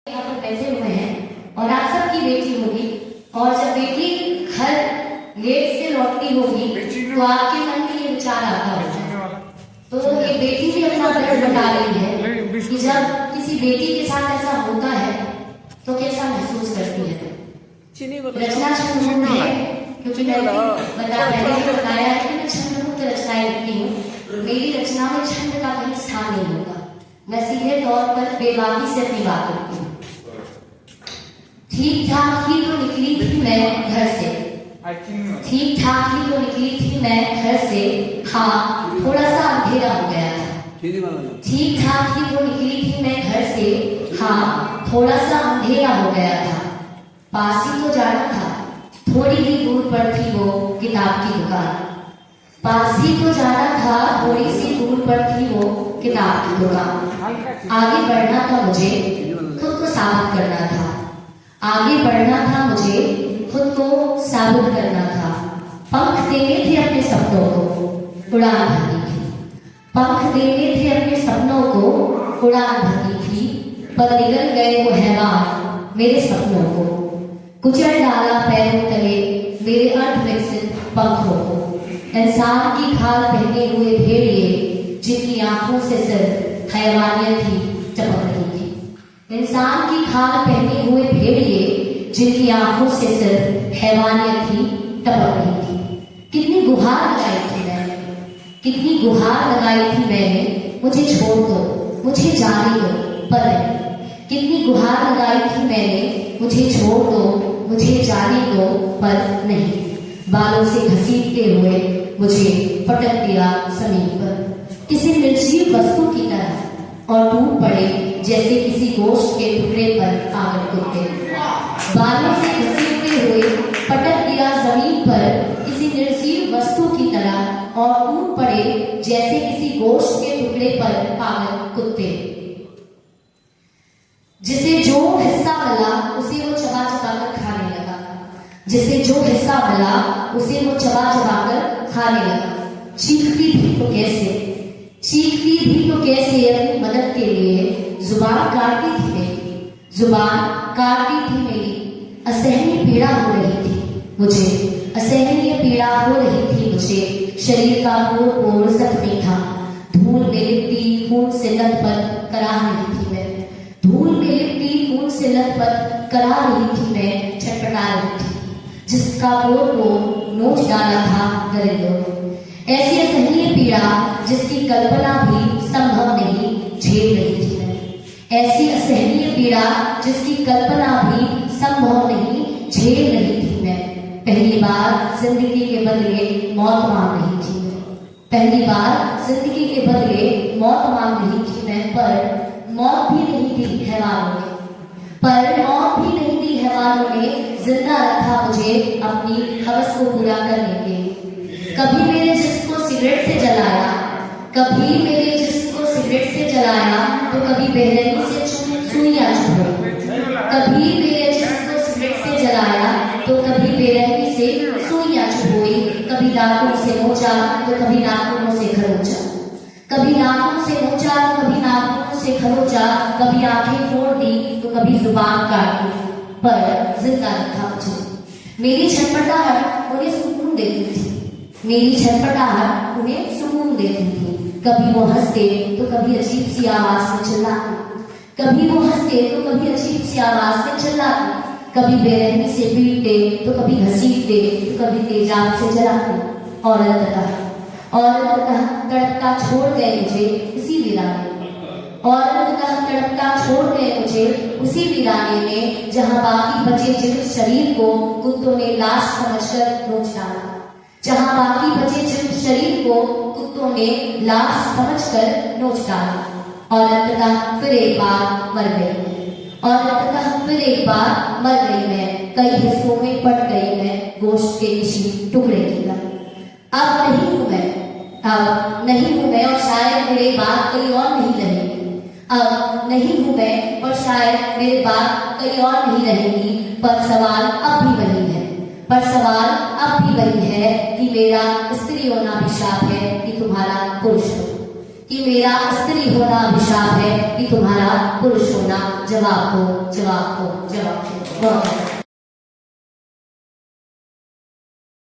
यहाँ पर बैठे हुए हैं और आप सबकी बेटी होगी, और जब बेटी घर लेट से लौटती होगी तो आपके मन में ये विचार आता होगा। तो ये बेटी भी अपना दर्द बता रही है कि जब किसी बेटी के साथ ऐसा होता है तो कैसा महसूस करती है। रचना छंद है, क्योंकि मैंने बताया है कि मैं छंदमुक्त रचनाएं लिखती हूँ। मेरी रचना में छंद का कहीं स्थान नहीं होगा, मैं सीधे तौर पर बेबाकी से अपनी बात करती हूँ। ठीक ठाक ही तो निकली थी मैं घर से, ठीक ठाक ही तो निकली थी मैं घर से, हाँ थोड़ा सा अंधेरा हो गया था। ठीक ठाक ही तो निकली थी मैं घर से, हाँ थोड़ा सा अंधेरा हो गया था। पास ही तो जाना था, थोड़ी ही दूर पर थी वो किताब की दुकान। पास ही तो जाना था, थोड़ी सी दूर पर थी वो किताब की दुकान। आगे बढ़ना था मुझे, खुद को साबित करना था। आगे बढ़ना था मुझे, खुद को साबित करना था। पंख देने थे अपने सपनों को, उड़ान भरनी थी। पंख देने थे अपने सपनों को, उड़ान भरनी थी। पर निगल गए वो हैवान मेरे सपनों को, कुचल डाला पैरों तले मेरे अर्धविकसित पंखों को। इंसान की खाल पहने हुए भेड़िए जिनकी आंखों से सिर्फ हैवानियत ही चमक रही थी। इंसान की खाल पहने हुए भेड़िए जिनकी आंखों से सिर्फ हैवानियत ही टपक रही थी। कितनी गुहार लगाई थी मैंने, कितनी गुहार लगाई थी मैंने, मुझे छोड़ दो, मुझे जाने दो, पर नहीं। कितनी गुहार लगाई थी मैंने, मुझे छोड़ दो, मुझे जाने दो, पर नहीं। बालों से घसीटते हुए मुझे पटक दिया जमीन पर किसी निर्जीव वस्तु की तरह, और टूट पड़े जैसे किसी गोश्त के टुकड़े पर पागल कुत्ते। बालों से घसीटते हुए पटक दिया जमीन पर किसी निर्जीव वस्तु की तरह, और टूट पड़े जैसे किसी गोश्त के टुकड़े पर पागल कुत्ते। जिसे जो हिस्सा मिला उसे वो चबा चबा कर खाने लगा, जिसे जो हिस्सा मिला उसे वो चबा चबा कर खाने लगा। चीखती भी तो कैसे, चीखती भी तो कैसे अपनी मदद के लिए जुबान काटती थी मेरी, जुबान काटती थी मेरी। असहनीय पीड़ा हो रही थी मुझे, असहनीय पीड़ा हो रही थी मुझे। शरीर का पोर पोर जख्मी था, धूल में लिपटी खून से लथपथ करा रही थी मैं, धूल में लिपटी खून से लथपथ करा रही थी मैं। छटपटा रही थी जिसका पोर को नोच डाला था दरिंदों। ऐसी असहनीय पीड़ा जिसकी कल्पना भी संभव नहीं झेल रही थी मैं, ऐसी असहनीय पीड़ा जिसकी कल्पना भी संभव नहीं झेल रही थी मैं। पहली बार जिंदगी के बदले मौत मांग रही थी मैं, पहली बार जिंदगी के बदले मौत मांग रही थी मैं। पर मौत भी नहीं दी हैवानों ने, पर मौत भी नहीं दी हैवानों ने। जिंदा रखा मुझे अपनी हवस को पूरा करने के लिए। कभी मेरे जिस्म को सिगरेट से जलाया, कभी मेरे जिस्म को सिगरेट से जलाया, तो कभी बेरहमी से सुइयां चुभोई। कभी मेरे जिस्म को सिगरेट से जलाया, तो कभी बेरहमी से सुइयां चुभोई। कभी नाखून से नोचा तो कभी नाखूनों से खरोचा, कभी नाखून से नोचा तो कभी नाखूनों से खरोचा। कभी आंखें फोड़ दी तो कभी जुबान काटी, पर जिंदा रखा मुझे। मेरी छटपटाहट उन्हें सुकून देती थी, मेरी छटपटाहट उन्हें सुकून देती थी। कभी वो हंसते तो कभी अजीब सी आवाज में चिल्लाते, कभी वो हंसते तो कभी अजीब सी आवाज में चिल्लाते। कभी बेरहमी से पीटते तो कभी घसीटते तो कभी तेजाब से जलाते। और अंततः तड़पता छोड़ गए मुझे उसी वीराने, और अंततः तड़पता छोड़ गए मुझे उसी वीराने में, जहां बाकी बचे जिस शरीर को कुत्तों ने लाश समझकर नोच डाला, जहां बाकी बचे जिस शरीर को कुत्तों ने लाश समझकर नोच डाला। और अंततः फिर एक बार मर गई, और अंततः फिर एक बार मर गई मैं। कई हिस्सों में पट गई मैं गोश्त के किसी टुकड़े की तरह। अब नहीं हूं मैं, अब नहीं हूं मैं, और शायद मेरे बाद कहीं और नहीं रहेगी। अब नहीं हूं मैं, और शायद मेरे बाद कहीं और नहीं रहेगी। पर सवाल अब भी वही है, पर सवाल अब भी वही है कि मेरा स्त्री होना भी श्राप है कि तुम्हारा पुरुष हो। कि मेरा स्त्री होना अभिशाप है कि तुम्हारा पुरुष होना जवाब दो, जवाब दो, जवाब दो। बहुत